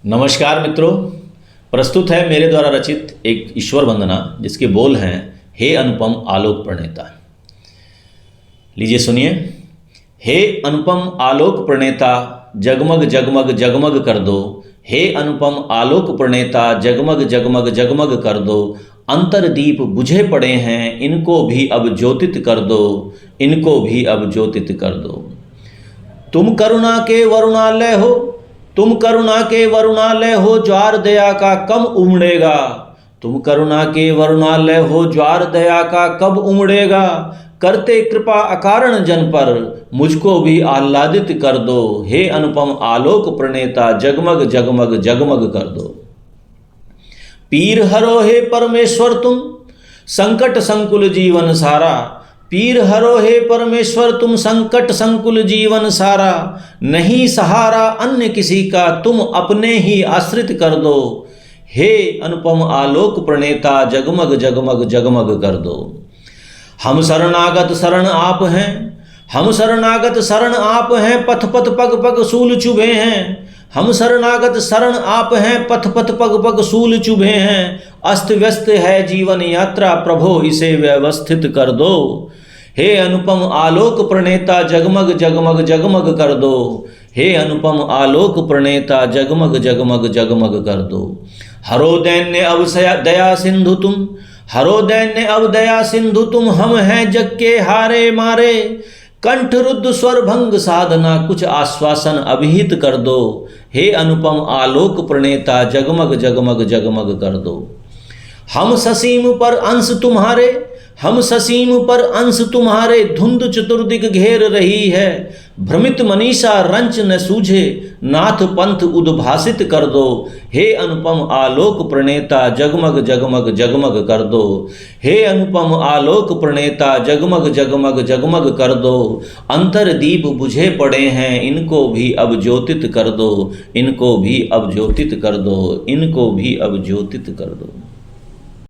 नमस्कार मित्रों, प्रस्तुत है मेरे द्वारा रचित एक ईश्वर वंदना जिसके बोल हैं, हे अनुपम आलोक प्रणेता। लीजिए सुनिए। हे अनुपम आलोक प्रणेता, जगमग जगमग जगमग कर दो। हे अनुपम आलोक प्रणेता, जगमग जगमग जगमग कर दो। अंतरदीप बुझे पड़े हैं, इनको भी अब ज्योतित कर दो, इनको भी अब ज्योतित कर दो। तुम करुणा के वरुणालय हो, तुम करुणा के वरुणालय हो, ज्वार दया का कब उमड़ेगा। तुम करुणा के वरुणालय हो, ज्वार दया का कब उमड़ेगा। करते कृपा अकारण जन पर, मुझको भी आह्लादित कर दो। हे अनुपम आलोक प्रणेता, जगमग जगमग जगमग कर दो। पीर हरो हे परमेश्वर तुम, संकट संकुल जीवन सारा। पीर हरो हे परमेश्वर तुम, संकट संकुल जीवन सारा। नहीं सहारा अन्य किसी का, तुम अपने ही आश्रित कर दो। हे अनुपम आलोक प्रणेता, जगमग जगमग जगमग कर दो। हम शरणागत शरण आप हैं, हम शरणागत शरण आप हैं, पथ पथ पग पग सूल चुभे हैं। हम शरणागत शरण आप हैं, पथ पथ पग पग सूल चुभे हैं। अस्त व्यस्त है जीवन यात्रा, प्रभो इसे व्यवस्थित कर दो। हे अनुपम आलोक प्रणेता, जगमग जगमग जगमग कर दो। हे अनुपम आलोक प्रणेता, जगमग जगमग जगमग कर दो। हरो दैन्य अब दया सिंधु तुम, हरो दैन्य अब दया सिंधु तुम। हम हैं जग के हारे मारे, कंठ रुद्ध स्वर भंग साधना, कुछ आश्वासन अभिहित कर दो। हे अनुपम आलोक प्रणेता, जगमग जगमग जगमग कर दो। हम ससीम पर अंश तुम्हारे, हम ससीम पर अंश तुम्हारे, धुंध चतुर्दिक घेर रही है। भ्रमित मनीषा रंच न सूझे, नाथ पंथ उद्भासित कर दो। हे अनुपम आलोक प्रणेता, जगमग जगमग जगमग कर दो। हे अनुपम आलोक प्रणेता, जगमग जगमग जगमग कर दो। अंतरदीप बुझे पड़े हैं, इनको भी अब ज्योतित कर दो, इनको भी अब ज्योतित कर दो, इनको भी अब ज्योतित कर दो।